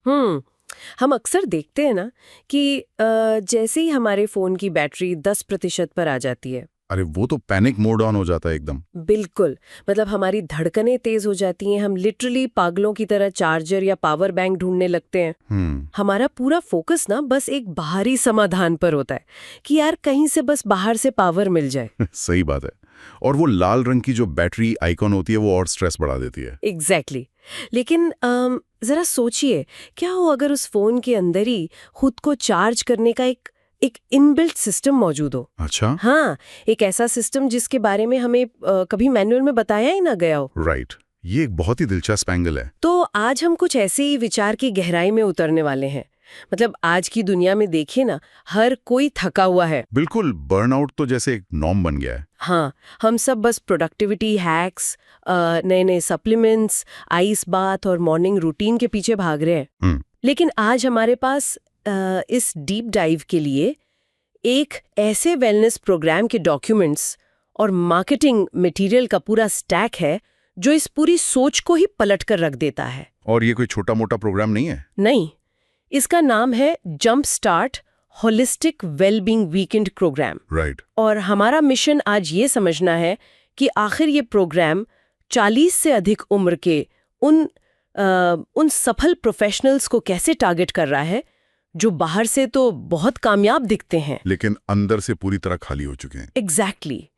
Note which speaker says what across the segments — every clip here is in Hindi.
Speaker 1: हम्म हम अक्सर देखते हैं ना कि जैसे ही हमारे फोन की बैटरी 10% पर आ जाती है।
Speaker 2: अरे वो तो पैनिक मोड ऑन हो जाता है एकदम।
Speaker 1: बिल्कुल। मतलब हमारी धड़कनें तेज हो जाती हैं, हम लिटरली पागलों की तरह चार्जर या पावर बैंक ढूंढने लगते हैं। हमारा पूरा फोकस ना बस एक बाहरी समाधान पर होता है कि यार कहीं से बस बाहर से पावर मिल जाए।
Speaker 2: सही बात है। और वो लाल रंग की जो बैटरी आइकॉन होती है वो और स्ट्रेस बढ़ा देती है।
Speaker 1: एग्जैक्टली लेकिन जरा सोचिए, क्या हो अगर उस फोन के अंदर ही खुद को चार्ज करने का एक इनबिल्ट सिस्टम मौजूद हो।
Speaker 2: अच्छा।
Speaker 1: हाँ, एक ऐसा सिस्टम जिसके बारे में हमें कभी मैनुअल में बताया ही ना गया हो।
Speaker 2: राइट। ये एक बहुत ही दिलचस्प एंगल है।
Speaker 1: तो आज हम कुछ ऐसे ही विचार की गहराई में उतरने वाले हैं। मतलब आज की दुनिया में देखिए ना, हर कोई थका हुआ है।
Speaker 2: बिल्कुल, बर्नआउट तो जैसे एक नॉर्म बन गया है।
Speaker 1: हाँ, हम सब बस प्रोडक्टिविटी हैक्स, नए नए सप्लीमेंट्स, आइस बाथ और मॉर्निंग रूटीन के पीछे भाग रहे हैं। लेकिन आज हमारे पास इस डीप डाइव के लिए एक ऐसे वेलनेस प्रोग्राम के डॉक्यूमेंट्स और मार्केटिंग मटेरियल का पूरा स्टैक है जो इस पूरी सोच को ही पलट कर रख देता है।
Speaker 2: और ये कोई छोटा मोटा प्रोग्राम नहीं है।
Speaker 1: नहीं, इसका नाम है jump start holistic wellbeing weekend programme.
Speaker 2: Right.
Speaker 1: और हमारा मिशन आज ये समझना है कि आखिर ये प्रोग्राम 40 से अधिक उम्र के उन सफल प्रोफेशनल्स को कैसे टारगेट कर रहा है जो बाहर से तो बहुत कामयाब दिखते हैं
Speaker 2: लेकिन अंदर से पूरी तरह खाली हो चुके हैं।
Speaker 1: एग्जैक्टली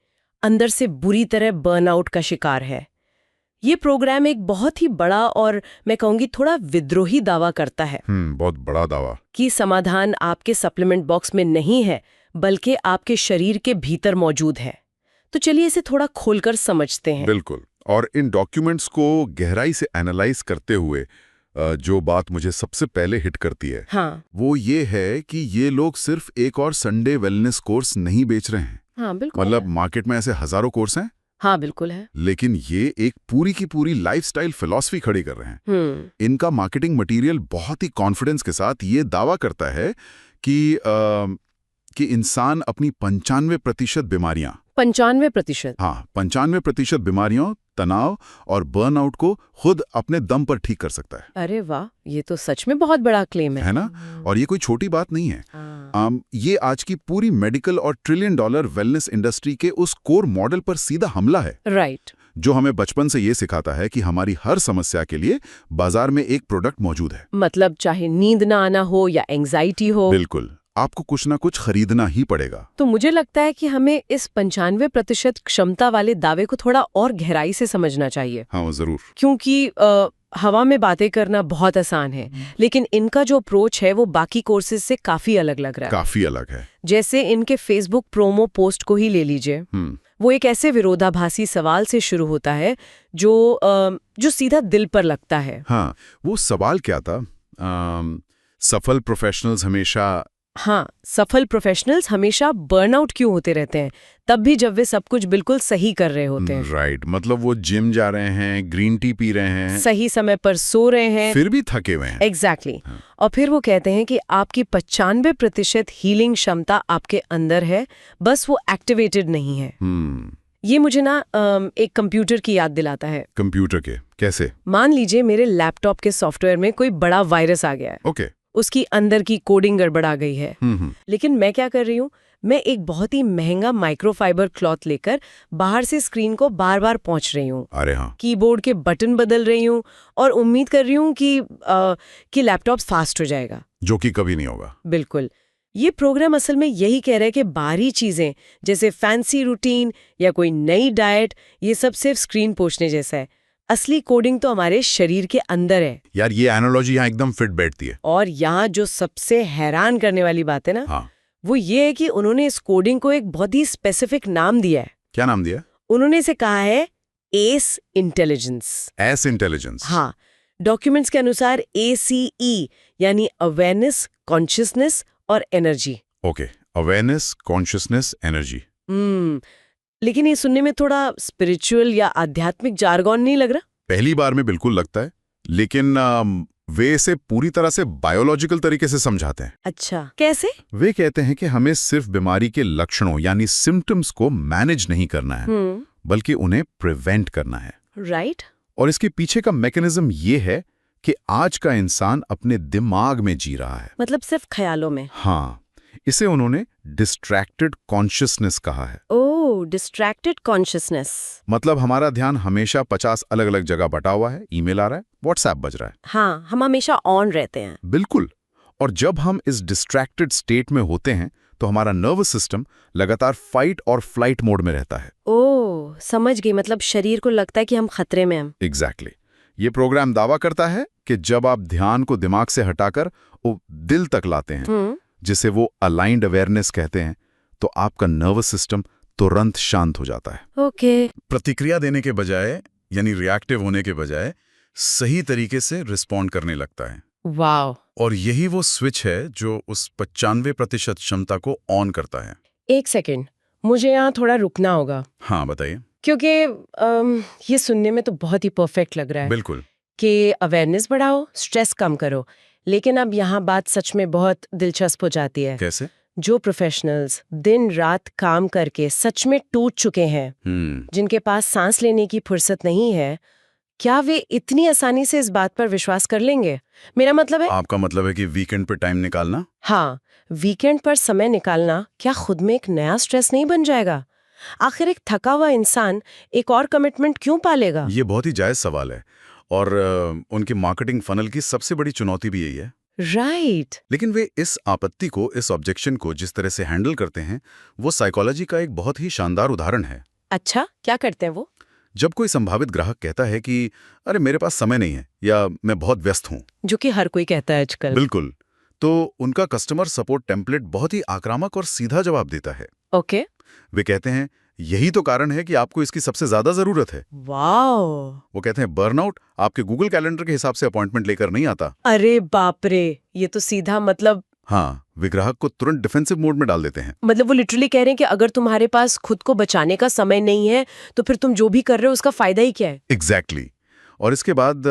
Speaker 1: अंदर से बुरी तरह बर्नआउट का शिकार है। ये प्रोग्राम एक बहुत ही बड़ा और मैं कहूंगी थोड़ा विद्रोही दावा करता है।
Speaker 2: बहुत बड़ा दावा।
Speaker 1: कि समाधान आपके सप्लीमेंट बॉक्स में नहीं है बल्कि आपके शरीर के भीतर मौजूद है। तो चलिए इसे थोड़ा खोलकर समझते हैं।
Speaker 2: बिल्कुल। और इन डॉक्यूमेंट्स को गहराई से एनालाइज करते हुए जो बात मुझे सबसे पहले हिट करती है,
Speaker 1: हाँ,
Speaker 2: वो ये है कि ये लोग सिर्फ एक और संडे वेलनेस कोर्स नहीं बेच रहे हैं।
Speaker 1: हाँ बिल्कुल
Speaker 2: मतलब
Speaker 1: है।
Speaker 2: मार्केट में ऐसे हजारों कोर्स हैं।
Speaker 1: हाँ बिल्कुल है।
Speaker 2: लेकिन ये एक पूरी की पूरी लाइफस्टाइल फिलॉसफी खड़ी कर रहे हैं। इनका मार्केटिंग मटेरियल बहुत ही कॉन्फिडेंस के साथ ये दावा करता है कि इंसान अपनी 95% बीमारियां
Speaker 1: 95%?
Speaker 2: हाँ, 95% बीमारियों, तनाव और बर्नआउट को खुद अपने दम पर ठीक कर सकता है।
Speaker 1: अरे वाह, ये तो सच में बहुत बड़ा क्लेम है
Speaker 2: ना? और ये कोई छोटी बात नहीं है। ये आज की पूरी मेडिकल और $1 ट्रिलियन वेलनेस इंडस्ट्री के उस कोर मॉडल पर सीधा हमला है।
Speaker 1: राइट।
Speaker 2: जो हमें बचपन से ये सिखाता है कि हमारी हर समस्या के लिए बाजार में एक प्रोडक्ट मौजूद है।
Speaker 1: मतलब चाहे नींद ना आना हो या एंजाइटी हो,
Speaker 2: बिल्कुल, आपको कुछ ना कुछ खरीदना ही पड़ेगा।
Speaker 1: तो मुझे लगता है कि हमें इस 95% क्षमता वाले दावे को थोड़ा और गहराई से समझना चाहिए।
Speaker 2: हाँ जरूर।
Speaker 1: क्योंकि हवा में बातें करना बहुत आसान है, लेकिन इनका जो अप्रोच है वो बाकी कोर्सेज से काफी अलग लग रहा है।
Speaker 2: काफी अलग है।
Speaker 1: जैसे इनके फेसबुक प्रोमो पोस्ट को ही ले लीजिए। वो एक ऐसे विरोधाभासी सवाल से शुरू होता है जो सीधा दिल पर लगता है।
Speaker 2: हाँ, वो सवाल क्या था? सफल
Speaker 1: प्रोफेशनल्स हमेशा बर्नआउट क्यों होते रहते हैं, तब भी जब वे सब कुछ बिल्कुल सही कर रहे होते हैं।
Speaker 2: राइट। मतलब वो जिम जा रहे हैं, ग्रीन टी पी रहे हैं,
Speaker 1: सही समय पर सो रहे हैं,
Speaker 2: फिर भी थके हुए हैं।
Speaker 1: एग्जैक्टली। और फिर वो कहते हैं कि आपकी 95% हीलिंग क्षमता आपके अंदर है, बस वो एक्टिवेटेड नहीं है। ये मुझे ना एक कंप्यूटर की याद दिलाता है।
Speaker 2: कंप्यूटर के कैसे?
Speaker 1: मान लीजिए मेरे लैपटॉप के सॉफ्टवेयर में कोई बड़ा वायरस आ गया है।
Speaker 2: ओके।
Speaker 1: उसकी अंदर की कोडिंग गड़बड़ा गई है। लेकिन मैं क्या कर रही हूँ, मैं एक बहुत ही महंगा माइक्रोफाइबर क्लॉथ लेकर बाहर से स्क्रीन को बार बार पोंछ रही हूँ।
Speaker 2: अरे हाँ।
Speaker 1: कीबोर्ड के बटन बदल रही हूँ और उम्मीद कर रही हूँ कि लैपटॉप फास्ट हो जाएगा,
Speaker 2: जो कि कभी नहीं होगा।
Speaker 1: बिल्कुल। ये प्रोग्राम असल में यही कह रहा है कि बाहरी चीजें जैसे फैंसी रूटीन या कोई नई डाइट, ये सब सिर्फ स्क्रीन पोंछने जैसा है। असली कोडिंग तो हमारे शरीर के अंदर है।
Speaker 2: यार ये एनालॉजी यहाँ एकदम फिट बैठती है।
Speaker 1: और यहाँ जो सबसे हैरान करने वाली बात है ना,
Speaker 2: हाँ,
Speaker 1: वो ये है कि उन्होंने इस कोडिंग को एक बहुत ही स्पेसिफिक नाम दिया है।
Speaker 2: क्या नाम दिया?
Speaker 1: उन्होंने इसे कहा है एस इंटेलिजेंस।
Speaker 2: S intelligence?
Speaker 1: हाँ, डॉक्यूमेंट्स के अनुसार ACE यानी अवेयरनेस, कॉन्शियसनेस और energy.
Speaker 2: Okay, awareness, consciousness, energy.
Speaker 1: लेकिन ये सुनने में थोड़ा स्पिरिचुअल या आध्यात्मिक जार्गन नहीं लग रहा?
Speaker 2: पहली बार में बिल्कुल लगता है, लेकिन वे इसे पूरी तरह से बायोलॉजिकल तरीके से समझाते हैं।
Speaker 1: अच्छा, कैसे?
Speaker 2: वे कहते हैं कि हमें सिर्फ बीमारी के लक्षणों यानी सिम्टम्स को मैनेज नहीं करना है, बल्कि उन्हें प्रिवेंट करना है।
Speaker 1: राइट।
Speaker 2: और इसके पीछे का मैकेनिज्म ये है कि आज का इंसान अपने दिमाग में जी रहा है।
Speaker 1: मतलब सिर्फ ख्यालों में।
Speaker 2: हाँ, इसे उन्होंने डिस्ट्रैक्टेड कॉन्शियसनेस कहा है।
Speaker 1: ओह, डिस्ट्रैक्टेड कॉन्शियसनेस।
Speaker 2: मतलब हमारा ध्यान हमेशा 50 अलग-अलग जगह बटा हुआ है, ईमेल आ रहा है, व्हाट्सएप बज रहा है।
Speaker 1: हाँ, हम हमेशा ऑन रहते हैं।
Speaker 2: बिल्कुल। और जब हम इस डिस्ट्रैक्टेड स्टेट में होते हैं तो हमारा नर्वस सिस्टम लगातार फाइट और फ्लाइट मोड में रहता है।
Speaker 1: ओह, समझ गई। मतलब शरीर को लगता है कि हम खतरे में हैं।
Speaker 2: एग्जैक्टली। ये प्रोग्राम दावा करता है कि जब आप ध्यान को दिमाग से हटाकर वो दिल तक लाते हैं, जिसे वो अलाइंड अवेयरनेस कहते हैं, तो आपका नर्वस सिस्टम तुरंत शांत हो जाता है।
Speaker 1: ओके।
Speaker 2: प्रतिक्रिया देने के बजाय, यानी रिएक्टिव होने के बजाय, सही तरीके से रिस्पॉन्ड करने लगता है।
Speaker 1: वाओ।
Speaker 2: और यही वो स्विच है जो उस 95% क्षमता को ऑन करता है।
Speaker 1: एक सेकंड, मुझे यहाँ थोड़ा रुकना होगा।
Speaker 2: हाँ, बताइए।
Speaker 1: क्योंकि ये सुनने में तो बहुत ही परफेक्ट लग रहा है।
Speaker 2: बिल्कुल।
Speaker 1: कि अवेयरनेस बढ़ाओ, स्ट्रेस कम करो। लेकिन अब यहाँ बात सच में बहुत दिलचस्प हो जाती है।
Speaker 2: कैसे?
Speaker 1: जो प्रोफेशनल्स दिन रात काम करके सच में टूट चुके हैं, जिनके पास सांस लेने की फुर्सत नहीं है, क्या वे इतनी आसानी से इस बात पर विश्वास कर लेंगे? मेरा मतलब है,
Speaker 2: आपका मतलब है कि वीकेंड पर टाइम निकालना?
Speaker 1: हाँ, वीकेंड पर समय निकालना क्या खुद में एक नया स्ट्रेस नहीं बन जाएगा? आखिर एक थका हुआ इंसान एक और कमिटमेंट क्यों पालेगा?
Speaker 2: ये बहुत ही जायज सवाल है और उनके मार्केटिंग फनल की सबसे बड़ी चुनौती भी यही है।
Speaker 1: राइट।
Speaker 2: लेकिन वे इस आपत्ति को, इस ऑब्जेक्शन को जिस तरह से हैंडल करते हैं, वो साइकोलॉजी का एक बहुत ही शानदार उदाहरण है।
Speaker 1: अच्छा, क्या करते हैं वो?
Speaker 2: जब कोई संभावित ग्राहक कहता है कि अरे मेरे पास समय नहीं है या मैं बहुत व्यस्त हूँ,
Speaker 1: जो कि हर कोई कहता है आजकल।
Speaker 2: बिल्कुल, तो उनका कस्टमर सपोर्ट टेम्पलेट बहुत ही आक्रामक और सीधा जवाब देता है।
Speaker 1: ओके।
Speaker 2: वे कहते हैं यही तो कारण है कि आपको इसकी सबसे ज्यादा जरूरत है।
Speaker 1: वाओ।
Speaker 2: वो कहते हैं बर्नआउट आपके गूगल कैलेंडर के हिसाब से अपॉइंटमेंट लेकर नहीं आता।
Speaker 1: अरे बाप रे, ये तो सीधा मतलब।
Speaker 2: हाँ, वे ग्राहक को तुरंत डिफेंसिव मोड में डाल देते हैं।
Speaker 1: मतलब वो लिटरली कह रहे हैं कि अगर तुम्हारे पास खुद को बचाने का समय नहीं है तो फिर तुम जो भी कर रहे हो उसका फायदा ही क्या है?
Speaker 2: एग्जैक्टली। और इसके बाद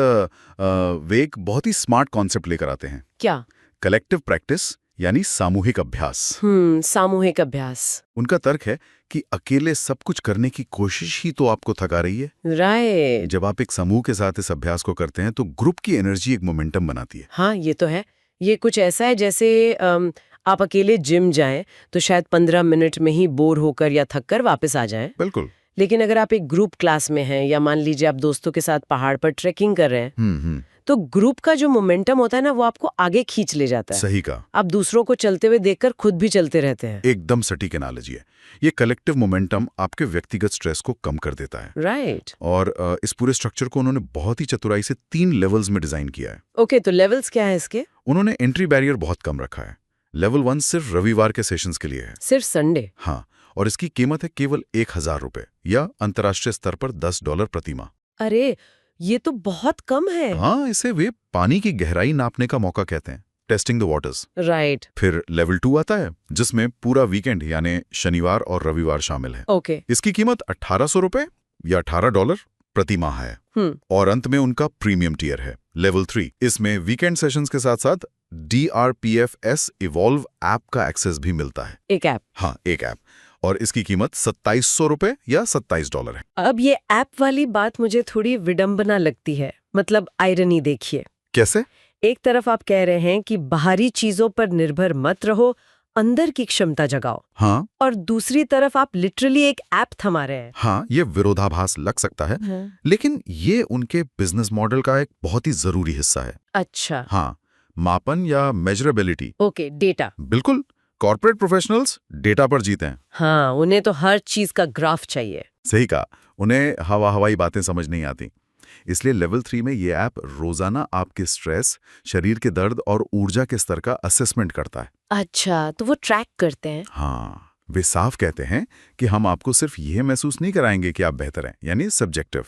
Speaker 2: वे एक बहुत ही स्मार्ट कॉन्सेप्ट लेकर आते हैं।
Speaker 1: क्या?
Speaker 2: कलेक्टिव प्रैक्टिस, यानी सामूहिक अभ्यास।
Speaker 1: सामूहिक अभ्यास।
Speaker 2: उनका तर्क है कि अकेले सब कुछ करने की कोशिश ही तो आपको थका रही है।
Speaker 1: राइट।
Speaker 2: जब आप एक समूह के साथ इस अभ्यास को करते हैं तो ग्रुप की एनर्जी एक मोमेंटम बनाती है।
Speaker 1: हाँ, ये तो है। ये कुछ ऐसा है जैसे आप अकेले जिम जाएं तो शायद 15 मिनट में ही बोर होकर या थक कर वापस आ जाएं।
Speaker 2: बिल्कुल।
Speaker 1: लेकिन अगर आप एक ग्रुप क्लास में हैं या मान लीजिए आप दोस्तों के साथ पहाड़ पर ट्रेकिंग कर रहे हैं, तो ग्रुप का जो मोमेंटम होता है ना, वो आपको आगे खींच ले जाता है।
Speaker 2: सही कहा।
Speaker 1: आप दूसरों को चलते हुए देखकर खुद भी चलते रहते हैं।
Speaker 2: एकदम सटीक एनालॉजी है। ये कलेक्टिव मोमेंटम आपके व्यक्तिगत स्ट्रेस को कम कर देता है।
Speaker 1: राइट।
Speaker 2: और इस पूरे स्ट्रक्चर को उन्होंने बहुत ही चतुराई से 3 लेवल्स में डिजाइन किया है।
Speaker 1: ओके, तो लेवल्स क्या है इसके?
Speaker 2: उन्होंने एंट्री बैरियर बहुत कम रखा है। लेवल 1 सिर्फ रविवार के सेशंस के लिए है।
Speaker 1: सिर्फ संडे?
Speaker 2: हाँ, और इसकी कीमत है केवल 1000 रुपए या अंतर्राष्ट्रीय स्तर पर $10 प्रति माह।
Speaker 1: अरे, ये तो बहुत कम है।
Speaker 2: हाँ, इसे वे पानी की गहराई नापने का मौका कहते हैं, टेस्टिंग द वाटर्स।
Speaker 1: राइट।
Speaker 2: फिर लेवल 2 आता है जिसमें पूरा वीकेंड यानी शनिवार और रविवार शामिल है।
Speaker 1: ओके।
Speaker 2: इसकी कीमत 1800 रुपए या $18 प्रति माह है। और अंत में उनका प्रीमियम टियर है, लेवल 3। इसमें वीकेंड सेशंस के साथ साथ DRPFS इवॉल्व ऐप का एक्सेस भी मिलता है।
Speaker 1: एक ऐप?
Speaker 2: हाँ, एक ऐप। और इसकी कीमत $2700 रुपए या $27 है।
Speaker 1: अब ये ऐप वाली बात मुझे थोड़ी विडंबना लगती है। मतलब आयरनी देखिए।
Speaker 2: कैसे?
Speaker 1: एक तरफ आप कह रहे हैं कि बाहरी चीजों पर निर्भर मत रहो, अंदर की क्षमता जगाओ।
Speaker 2: हाँ।
Speaker 1: और दूसरी तरफ आप लिटरली एक ऐप थमा रहे हैं।
Speaker 2: हाँ, ये विरोधाभास लग सकता है। लेकिन ये उनके बिजनेस मॉडल का एक बहुत ही जरूरी हिस्सा है।
Speaker 1: अच्छा।
Speaker 2: हाँ, मापन या मेजरेबिलिटी।
Speaker 1: Okay, data.
Speaker 2: बिल्कुल। कॉर्पोरेट प्रोफेशनल्स डेटा पर जीते हैं।
Speaker 1: हाँ, उन्हें तो हर चीज का ग्राफ चाहिए।
Speaker 2: सही कहा। उन्हें हवाई बातें समझ नहीं आती। इसलिए लेवल 3 में ये ऐप रोजाना आपके स्ट्रेस, शरीर के दर्द और ऊर्जा के स्तर का असेसमेंट करता है।
Speaker 1: अच्छा, तो वो ट्रैक करते हैं?
Speaker 2: हाँ, वे साफ कहते हैं कि हम आपको सिर्फ यह महसूस नहीं कराएंगे कि आप बेहतर हैं, यानी सब्जेक्टिव,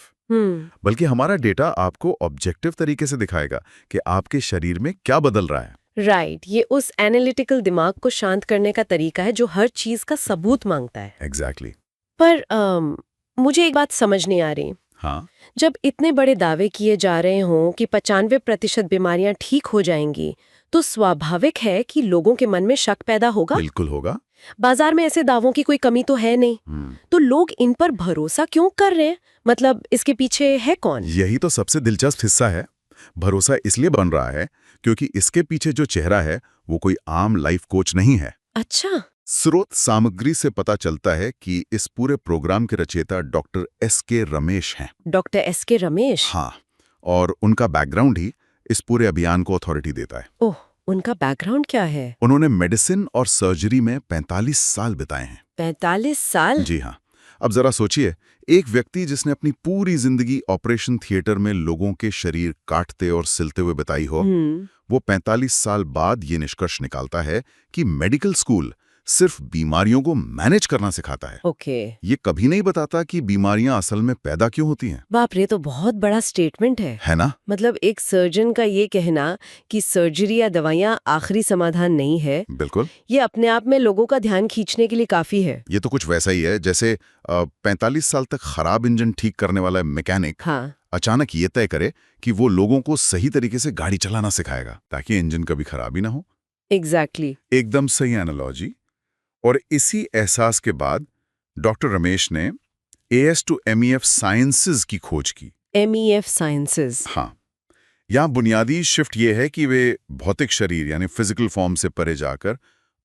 Speaker 2: बल्कि हमारा डेटा आपको ऑब्जेक्टिव तरीके से दिखाएगा कि आपके शरीर में क्या बदल रहा है।
Speaker 1: राइट। ये उस एनालिटिकल दिमाग को शांत करने का तरीका है जो हर चीज का सबूत मांगता है।
Speaker 2: एग्जैक्टली।
Speaker 1: पर मुझे एक बात समझ नहीं आ रही।
Speaker 2: हाँ?
Speaker 1: जब इतने बड़े दावे किए जा रहे हों कि 95% बीमारियां ठीक हो जाएंगी, तो स्वाभाविक है कि लोगों के मन में शक पैदा होगा।
Speaker 2: बिल्कुल होगा।
Speaker 1: बाजार में ऐसे दावों की कोई कमी तो है नहीं, तो लोग इन पर भरोसा क्यों कर रहे हैं? मतलब इसके पीछे है कौन?
Speaker 2: यही तो सबसे दिलचस्प हिस्सा है। भरोसा इसलिए बन रहा है क्योंकि इसके पीछे जो चेहरा है वो कोई आम लाइफ कोच नहीं है।
Speaker 1: अच्छा।
Speaker 2: स्रोत सामग्री से पता चलता है कि इस पूरे प्रोग्राम के रचयिता डॉक्टर एस.के. रमेश हैं।
Speaker 1: Doctor S K. रमेश?
Speaker 2: हाँ, और उनका बैकग्राउंड ही इस पूरे अभियान को अथॉरिटी देता है।
Speaker 1: ओह, उनका बैकग्राउंड क्या है?
Speaker 2: उन्होंने मेडिसिन और सर्जरी में 45 साल बिताए हैं।
Speaker 1: 45 साल?
Speaker 2: जी हाँ। अब जरा सोचिए, एक व्यक्ति जिसने अपनी पूरी जिंदगी ऑपरेशन थिएटर में लोगों के शरीर काटते और सिलते हुए बिताई हो, वो 45 साल बाद ये निष्कर्ष निकालता है कि मेडिकल स्कूल सिर्फ बीमारियों को मैनेज करना सिखाता है।
Speaker 1: ओके।
Speaker 2: ये कभी नहीं बताता कि बीमारियां असल में पैदा क्यों होती हैं।
Speaker 1: बाप रे, तो बहुत बड़ा स्टेटमेंट है
Speaker 2: ना?
Speaker 1: मतलब एक सर्जन का ये कहना कि सर्जरी या दवाइयाँ आखिरी समाधान नहीं है,
Speaker 2: बिल्कुल,
Speaker 1: ये अपने आप में लोगों का ध्यान खींचने के लिए काफी है।
Speaker 2: ये तो कुछ वैसा ही है जैसे 45 साल तक खराब इंजन ठीक करने वाला मैकेनिक अचानक ये तय करे कि वो लोगों को सही तरीके से गाड़ी चलाना सिखाएगा ताकि इंजन कभी खराब ही ना हो।
Speaker 1: एग्जैक्टली।
Speaker 2: एकदम सही एनालॉजी। और इसी एहसास के बाद डॉक्टर रमेश ने AS to MEF साइंसेज की खोज की।
Speaker 1: MEF sciences?
Speaker 2: हाँ, यहाँ बुनियादी शिफ्ट ये है कि वे भौतिक शरीर यानी फिजिकल फॉर्म से परे जाकर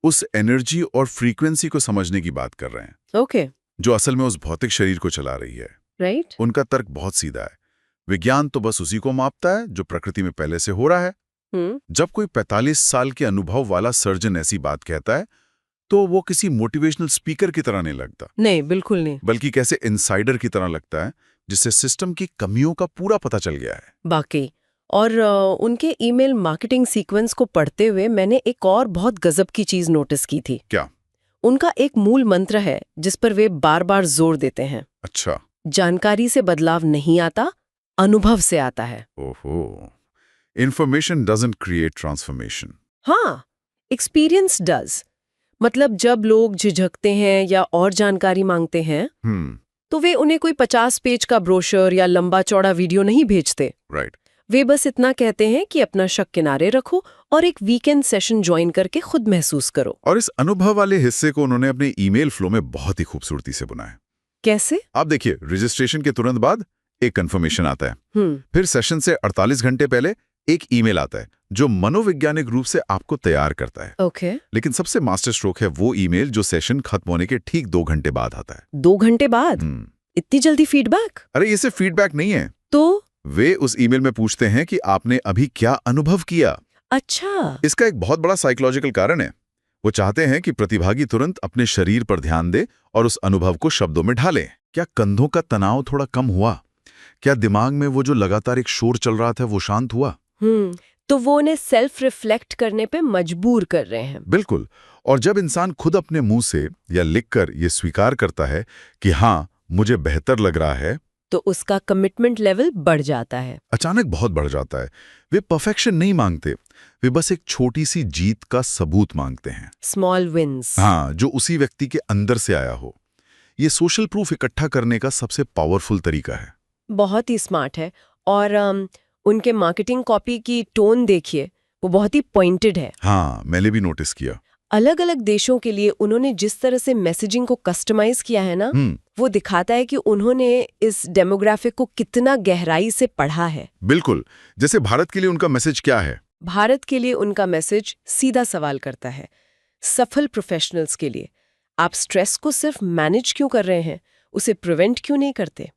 Speaker 2: उस एनर्जी और फ्रीक्वेंसी को समझने की बात कर रहे हैं।
Speaker 1: ओके।
Speaker 2: जो असल में उस भौतिक शरीर को चला रही है।
Speaker 1: राइट।
Speaker 2: उनका तर्क बहुत सीधा है, विज्ञान तो बस उसी को मापता है जो प्रकृति में पहले से हो रहा है। जब कोई 45 साल के अनुभव वाला सर्जन ऐसी बात कहता है तो वो किसी मोटिवेशनल स्पीकर की तरह नहीं लगता।
Speaker 1: नहीं, बिल्कुल नहीं।
Speaker 2: बल्कि कैसे इनसाइडर की तरह लगता है जिससे सिस्टम की कमियों का पूरा पता चल गया है।
Speaker 1: बाकी और उनके ईमेल मार्केटिंग सीक्वेंस को पढ़ते हुए मैंने एक और बहुत गजब की चीज नोटिस की थी।
Speaker 2: क्या?
Speaker 1: उनका एक मूल मंत्र है जिस पर वे बार बार जोर देते हैं।
Speaker 2: अच्छा।
Speaker 1: जानकारी से बदलाव नहीं आता, अनुभव से आता है।
Speaker 2: ओहो, इंफॉर्मेशन डजंट क्रिएट ट्रांसफॉर्मेशन।
Speaker 1: हाँ, एक्सपीरियंस डज। मतलब जब लोग झिझकते हैं या और जानकारी मांगते हैं तो वे उन्हें कोई 50 पेज का ब्रोशर या लंबा चौड़ा वीडियो नहीं भेजते।
Speaker 2: राइट।
Speaker 1: वे बस इतना कहते हैं कि अपना शक किनारे रखो और एक वीकेंड सेशन ज्वाइन करके खुद महसूस करो।
Speaker 2: और इस अनुभव वाले हिस्से को उन्होंने अपने ईमेल फ्लो में बहुत ही खूबसूरती से बुनाया।
Speaker 1: कैसे?
Speaker 2: आप देखिए, रजिस्ट्रेशन के तुरंत बाद एक कंफर्मेशन आता है। फिर सेशन से 48 घंटे पहले एक ईमेल आता है जो मनोवैज्ञानिक रूप से आपको तैयार करता है।
Speaker 1: ओके।
Speaker 2: लेकिन सबसे मास्टर स्ट्रोक है वो ईमेल जो सेशन खत्म होने के ठीक 2 घंटे बाद आता है।
Speaker 1: 2 घंटे बाद? इतनी जल्दी फीडबैक?
Speaker 2: अरे ये सिर्फ फीडबैक नहीं है।
Speaker 1: तो
Speaker 2: वे उस ईमेल में पूछते हैं कि आपने अभी क्या अनुभव किया।
Speaker 1: अच्छा।
Speaker 2: इसका एक बहुत बड़ा साइकोलॉजिकल कारण है। वो चाहते हैं कि प्रतिभागी तुरंत अपने शरीर पर ध्यान दे और उस अनुभव को शब्दों में ढाले। क्या कंधों का तनाव थोड़ा कम हुआ? क्या दिमाग में वो जो लगातार एक शोर चल रहा था वो शांत हुआ?
Speaker 1: तो वो उन्हें सेल्फ रिफ्लेक्ट करने पे मजबूर कर रहे हैं।
Speaker 2: बिल्कुल। और जब इंसान खुद अपने मुंह से या लिखकर ये स्वीकार करता है कि हाँ, मुझे बेहतर लग रहा है,
Speaker 1: तो उसका कमिटमेंट लेवल बढ़ जाता है।
Speaker 2: अचानक बहुत बढ़ जाता है। वे परफेक्शन नहीं मांगते, वे बस एक छोटी सी जीत का सबूत मांगते हैं।
Speaker 1: Small wins.
Speaker 2: हाँ, जो उसी व्यक्ति के अंदर से आया हो। ये सोशल प्रूफ इकट्ठा करने का सबसे पावरफुल तरीका है।
Speaker 1: बहुत ही स्मार्ट है। और उनके मार्केटिंग कॉपी की टोन देखिए, वो बहुत ही पॉइंटेड है।
Speaker 2: हाँ, मैंने भी नोटिस किया।
Speaker 1: अलग अलग देशों के लिए उन्होंने जिस तरह से मैसेजिंग को कस्टमाइज किया है ना, वो दिखाता है कि उन्होंने इस डेमोग्राफिक को कितना गहराई से पढ़ा है।
Speaker 2: बिल्कुल। जैसे भारत के लिए उनका मैसेज क्या है?
Speaker 1: भारत के लिए उनका मैसेज सीधा सवाल करता है। सफल प्रोफेशनल्स के लिए आप स्ट्रेस को सिर्फ मैनेज क्यों कर रहे हैं, उसे प्रिवेंट क्यों नहीं करते?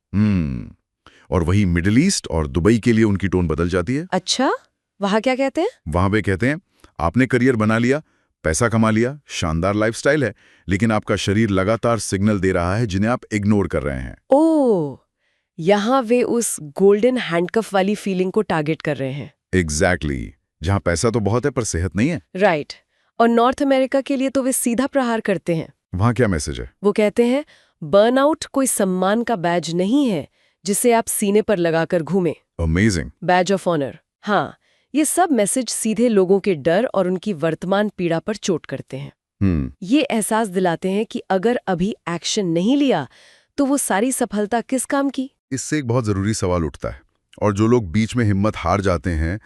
Speaker 2: और वही मिडिल ईस्ट और दुबई के लिए उनकी टोन बदल जाती है।
Speaker 1: अच्छा, वहां क्या कहते हैं?
Speaker 2: वहां पे कहते हैं, आपने करियर बना लिया, पैसा कमा लिया, शानदार लाइफस्टाइल है, लेकिन आपका शरीर लगातार सिग्नल दे रहा है जिन्हें आप इग्नोर कर रहे हैं।
Speaker 1: ओह, यहाँ वे उस गोल्डन हैंडकफ वाली फीलिंग को टारगेट कर रहे हैं।
Speaker 2: एग्जैक्टली। जहाँ पैसा तो बहुत है पर सेहत नहीं है।
Speaker 1: राइट। और नॉर्थ अमेरिका के लिए तो वे सीधा प्रहार करते हैं।
Speaker 2: वहां क्या मैसेज है?
Speaker 1: वो कहते हैं, बर्नआउट कोई सम्मान का बैज नहीं है जिसे आप सीने पर लगाकर घूमें।
Speaker 2: अमेजिंग।
Speaker 1: Badge of honour. हाँ, ये सब मैसेज सीधे लोगों के डर और उनकी वर्तमान पीड़ा पर चोट करते हैं। ये एहसास दिलाते हैं कि अगर अभी एक्शन नहीं लिया तो वो सारी सफलता किस काम की?
Speaker 2: इससे एक बहुत जरूरी सवाल उठता है, और जो लोग बीच में हिम्मत हार जाते हैं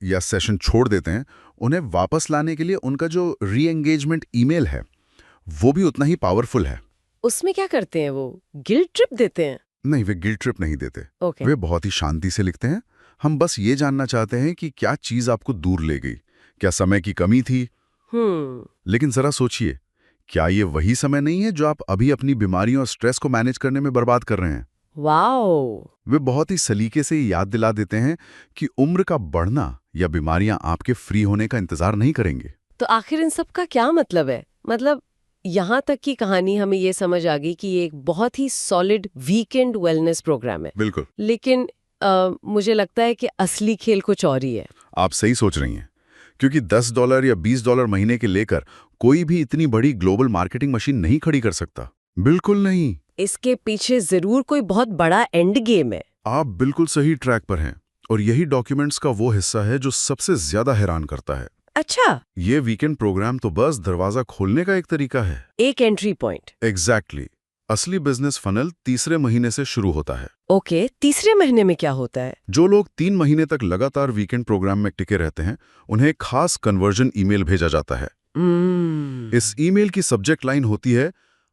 Speaker 2: या सेशन छोड़ देते हैं, उन्हें वापस लाने के लिए उनका जो री एंगेजमेंट ईमेल है वो भी उतना ही पावरफुल है।
Speaker 1: उसमें क्या करते हैं वो? गिल्ट ट्रिप देते हैं?
Speaker 2: नहीं, वे गिल्ट ट्रिप नहीं देते।
Speaker 1: Okay.
Speaker 2: वे बहुत ही शांति से लिखते हैं, हम बस ये जानना चाहते हैं कि क्या चीज आपको दूर ले गई, क्या समय की कमी थी। लेकिन जरा सोचिए, क्या ये वही समय नहीं है जो आप अभी अपनी बीमारियों और स्ट्रेस को मैनेज करने में बर्बाद कर रहे हैं?
Speaker 1: वाओ!
Speaker 2: वे बहुत ही सलीके से याद दिला देते हैं कि उम्र का बढ़ना या बीमारियां आपके फ्री होने का इंतजार नहीं करेंगे।
Speaker 1: तो आखिर इन सब का क्या मतलब है? मतलब यहाँ तक की कहानी हमें ये समझ आ गई कि ये एक बहुत ही सॉलिड वीकेंड वेलनेस प्रोग्राम है।
Speaker 2: बिल्कुल।
Speaker 1: लेकिन मुझे लगता है कि असली खेल कुछ और ही है।
Speaker 2: आप सही सोच रही हैं, क्योंकि $10 या $20 महीने के लेकर कोई भी इतनी बड़ी ग्लोबल मार्केटिंग मशीन नहीं खड़ी कर सकता। बिल्कुल नहीं।
Speaker 1: इसके पीछे जरूर कोई बहुत बड़ा एंड गेम है।
Speaker 2: आप बिल्कुल सही ट्रैक पर हैं, और यही डॉक्यूमेंट्स का वो हिस्सा है जो सबसे ज्यादा हैरान करता है।
Speaker 1: अच्छा,
Speaker 2: ये वीकेंड प्रोग्राम तो बस दरवाजा खोलने का एक तरीका है।
Speaker 1: एक एंट्री पॉइंट।
Speaker 2: एग्जैक्टली। असली बिजनेस फनल तीसरे महीने से शुरू होता है।
Speaker 1: ओके, तीसरे महीने में क्या होता है?
Speaker 2: जो लोग 3 महीने तक लगातार वीकेंड प्रोग्राम में टिके रहते हैं, उन्हें खास कन्वर्जन ईमेल भेजा जाता है। इस ईमेल की सब्जेक्ट लाइन होती है,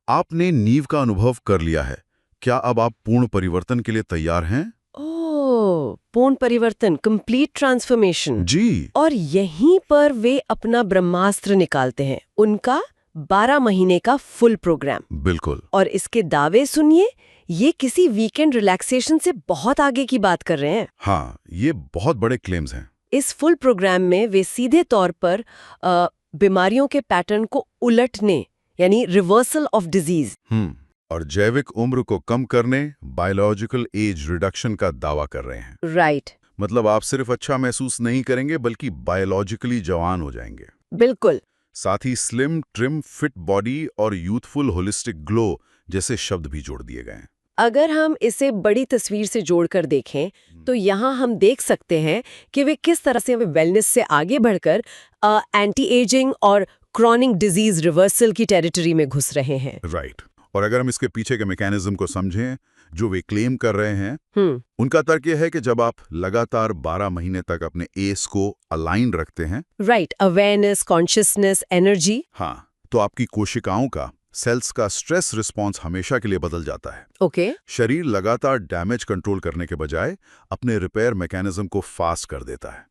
Speaker 2: आपने नींव का अनुभव कर लिया है, क्या अब आप पूर्ण परिवर्तन के लिए तैयार हैं?
Speaker 1: ओह, पूर्ण परिवर्तन, कंप्लीट ट्रांसफॉर्मेशन।
Speaker 2: जी।
Speaker 1: और यहीं पर वे अपना ब्रह्मास्त्र निकालते हैं, उनका 12 महीने का फुल प्रोग्राम।
Speaker 2: बिल्कुल।
Speaker 1: और इसके दावे सुनिए, ये किसी वीकेंड रिलैक्सेशन से बहुत आगे की बात कर रहे हैं।
Speaker 2: हाँ, ये बहुत बड़े क्लेम्स हैं।
Speaker 1: इस फुल प्रोग्राम में वे सीधे तौर पर बीमारियों के पैटर्न को उलटने, यानी रिवर्सल ऑफ डिजीज
Speaker 2: और जैविक उम्र को कम करने, बायोलॉजिकल एज रिडक्शन का दावा कर रहे हैं।
Speaker 1: राइट।
Speaker 2: मतलब आप सिर्फ अच्छा महसूस नहीं करेंगे, बल्कि बायोलॉजिकली जवान हो जाएंगे।
Speaker 1: बिल्कुल।
Speaker 2: साथ ही स्लिम, ट्रिम, फिट बॉडी और यूथफुल होलिस्टिक ग्लो जैसे शब्द भी जोड़ दिए गए हैं।
Speaker 1: अगर हम इसे बड़ी तस्वीर से जोड़कर देखें तो यहाँ हम देख सकते हैं कि वे किस तरह से वेलनेस से आगे बढ़कर एंटी एजिंग और क्रॉनिक डिजीज रिवर्सल की टेरिटरी में घुस रहे हैं।
Speaker 2: राइट। और अगर हम इसके पीछे के मैकेनिज्म को समझें जो वे क्लेम कर रहे हैं, उनका तर्क यह है कि जब आप लगातार 12 महीने तक अपने एस को अलाइन रखते हैं,
Speaker 1: राइट, अवेयरनेस, कॉन्शियसनेस, एनर्जी,
Speaker 2: हाँ, तो आपकी कोशिकाओं का, सेल्स का स्ट्रेस रिस्पॉन्स हमेशा के लिए बदल जाता है।
Speaker 1: ओके।
Speaker 2: शरीर लगातार डैमेज कंट्रोल करने के बजाय अपने रिपेयर मैकेनिज्म को फास्ट कर देता है।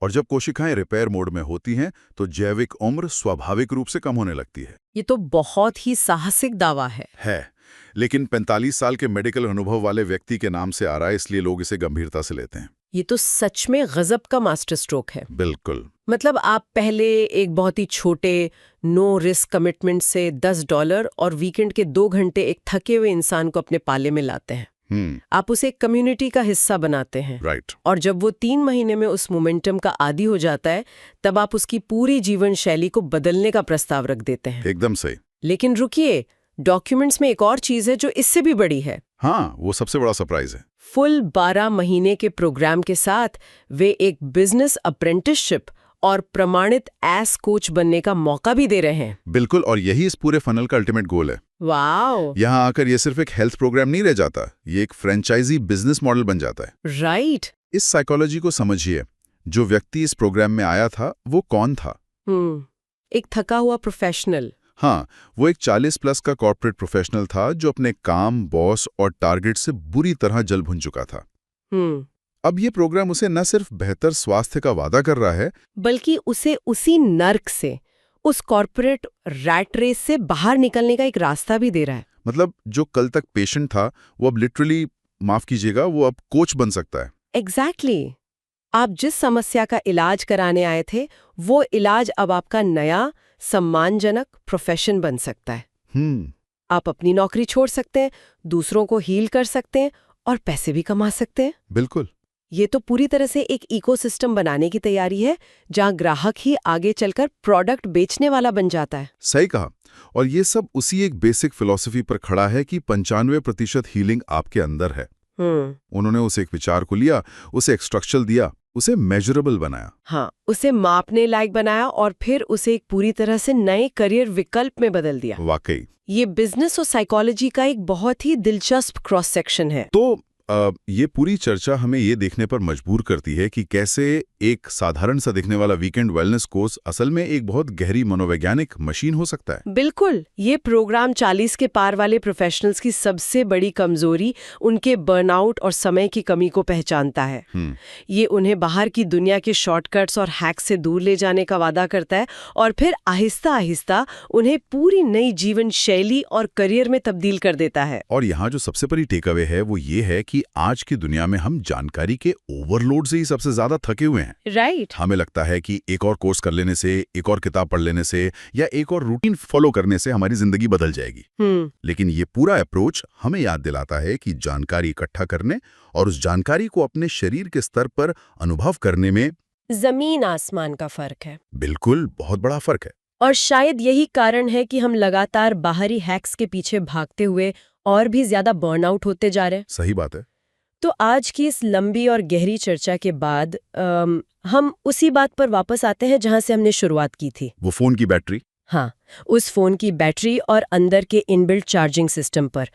Speaker 2: और जब कोशिकाएं रिपेयर मोड में होती हैं तो जैविक उम्र स्वाभाविक रूप से कम होने लगती है।
Speaker 1: ये तो बहुत ही साहसिक दावा है।
Speaker 2: लेकिन 45 साल के मेडिकल अनुभव वाले व्यक्ति के नाम से आ रहा है, इसलिए लोग इसे गंभीरता से लेते हैं।
Speaker 1: ये तो सच में गजब का मास्टर स्ट्रोक है।
Speaker 2: बिल्कुल।
Speaker 1: मतलब आप पहले एक बहुत ही छोटे नो रिस्क कमिटमेंट से $10 और वीकेंड के 2 घंटे एक थके हुए इंसान को अपने पाले में लाते हैं। आप उसे एक कम्युनिटी का हिस्सा बनाते हैं।
Speaker 2: राइट।
Speaker 1: और जब वो 3 महीने में उस मोमेंटम का आदी हो जाता है, तब आप उसकी पूरी जीवन शैली को बदलने का प्रस्ताव रख देते हैं।
Speaker 2: एकदम सही।
Speaker 1: लेकिन रुकिए, डॉक्यूमेंट्स में एक और चीज है जो इससे भी बड़ी है।
Speaker 2: हाँ, वो सबसे बड़ा सरप्राइज है।
Speaker 1: फुल 12 महीने के प्रोग्राम के साथ वे एक बिजनेस अप्रेंटिसशिप और प्रमाणित एस कोच बनने का मौका भी दे रहे हैं।
Speaker 2: बिल्कुल, और यही इस पूरे फनल का अल्टीमेट गोल है।
Speaker 1: वाओ!
Speaker 2: यहाँ आकर ये सिर्फ एक हेल्थ प्रोग्राम नहीं रह जाता, ये एक फ्रेंचाइजी बिजनेस मॉडल बन जाता है।
Speaker 1: राइट।
Speaker 2: इस साइकोलॉजी को समझिए। जो व्यक्ति इस प्रोग्राम में आया था वो कौन था?
Speaker 1: एक थका हुआ प्रोफेशनल।
Speaker 2: हाँ, वो एक 40+ का कॉर्पोरेट प्रोफेशनल था जो अपने काम, बॉस और टारगेट से बुरी तरह जल भुन चुका था। अब ये प्रोग्राम उसे न सिर्फ बेहतर स्वास्थ्य का वादा कर रहा है,
Speaker 1: बल्कि उसे उसी नर्क से, उस कॉर्पोरेट रैट रेस से बाहर निकलने का एक रास्ता भी दे रहा है।
Speaker 2: मतलब जो कल तक पेशेंट था वो अब लिटरली, माफ कीजिएगा, वो अब कोच बन सकता है।
Speaker 1: एग्जैक्टली। आप जिस समस्या का इलाज कराने आए थे, वो इलाज अब आपका नया सम्मानजनक प्रोफेशन बन सकता है। आप अपनी नौकरी छोड़ सकते हैं, दूसरों को हील कर सकते हैं और पैसे भी कमा सकते हैं।
Speaker 2: बिल्कुल।
Speaker 1: ये तो पूरी तरह से एक इकोसिस्टम बनाने की तैयारी है जहां ग्राहक ही आगे चलकर प्रोडक्ट बेचने वाला बन जाता है।
Speaker 2: सही कहा। और ये सब उसी एक बेसिक फिलॉसफी पर खड़ा है कि 95% हीलिंग आपके अंदर है। उन्होंने उस एक विचार को लिया, उसे एक स्ट्रक्चर दिया, उसे मेजरेबल बनाया।
Speaker 1: हाँ, उसे मापने लायक बनाया और फिर उसे एक पूरी तरह से नए करियर विकल्प में बदल दिया।
Speaker 2: वाकई
Speaker 1: ये बिजनेस और साइकोलॉजी का एक बहुत ही दिलचस्प क्रॉस सेक्शन है।
Speaker 2: तो ये पूरी चर्चा हमें ये देखने पर मजबूर करती है कि कैसे एक साधारण सा दिखने वाला वीकेंड वेलनेस कोर्स असल में एक बहुत गहरी मनोवैज्ञानिक मशीन हो सकता है।
Speaker 1: बिल्कुल, ये प्रोग्राम 40 के पार वाले प्रोफेशनल्स की सबसे बड़ी कमजोरी, उनके बर्नआउट और समय की कमी को पहचानता है। ये उन्हें बाहर की दुनिया के शॉर्टकट्स और हैक्स से दूर ले जाने का वादा करता है और फिर आहिस्ता आहिस्ता उन्हें पूरी नई जीवन शैली और करियर में तब्दील कर देता है।
Speaker 2: और यहाँ जो सबसे बड़ी टेकअवे है वो ये है कि आज की दुनिया में हम जानकारी के ओवरलोड से ही सबसे ज्यादा थके हुए हैं।
Speaker 1: राइट।
Speaker 2: हमें लगता है कि एक और कोर्स कर लेने से, एक और किताब पढ़ लेने से या एक और रूटीन फॉलो करने से हमारी जिंदगी बदल जाएगी। लेकिन ये पूरा अप्रोच हमें याद दिलाता है कि जानकारी इकट्ठा करने और उस जानकारी को अपने शरीर के स्तर पर अनुभव करने में
Speaker 1: जमीन आसमान का फर्क है।
Speaker 2: बिल्कुल, बहुत बड़ा फर्क है।
Speaker 1: और शायद यही कारण है कि हम लगातार बाहरी हैक्स के पीछे भागते हुए और भी ज्यादा बर्नआउट होते जा रहे हैं।
Speaker 2: सही बात है।
Speaker 1: तो आज की इस लंबी और गहरी चर्चा के बाद हम उसी बात पर वापस आते हैं जहां से हमने शुरुआत की थी।
Speaker 2: वो फोन की बैटरी।
Speaker 1: हाँ, उस फोन की बैटरी और अंदर के इनबिल्ट चार्जिंग सिस्टम पर।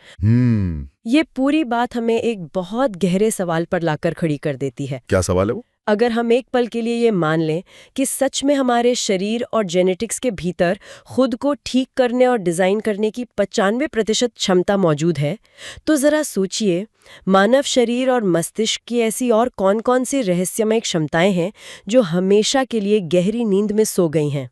Speaker 1: ये पूरी बात हमें एक बहुत गहरे सवाल पर लाकर खड़ी कर देती है।
Speaker 2: क्या सवाल है वो?
Speaker 1: अगर हम एक पल के लिए ये मान लें कि सच में हमारे शरीर और जेनेटिक्स के भीतर खुद को ठीक करने और डिज़ाइन करने की 95% क्षमता मौजूद है, तो ज़रा सोचिए, मानव शरीर और मस्तिष्क की ऐसी और कौन-कौन सी रहस्यमय क्षमताएं हैं जो हमेशा के लिए गहरी नींद में सो गई हैं।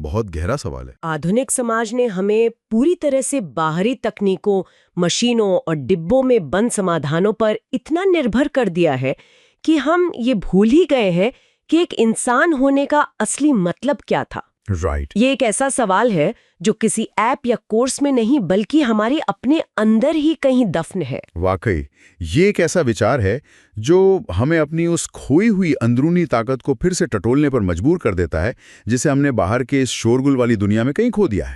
Speaker 2: बहुत गहरा सवाल है।
Speaker 1: आधुनिक समाज ने हमें पूरी तरह से बाहरी तकनीकों, मशीनों और डिब्बों में बंद समाधानों पर इतना निर्भर कर दिया है कि हम ये भूल ही गए हैं कि एक इंसान होने का असली मतलब क्या था।
Speaker 2: राइट।
Speaker 1: ये एक ऐसा सवाल है जो किसी ऐप या कोर्स में नहीं बल्कि हमारे अपने अंदर ही कहीं दफन है।
Speaker 2: वाकई, ये एक ऐसा विचार है जो हमें अपनी उस खोई हुई अंदरूनी ताकत को फिर से टटोलने पर मजबूर कर देता है, जिसे हमने बाहर के इस शोरगुल वाली दुनिया में कहीं खो दिया है।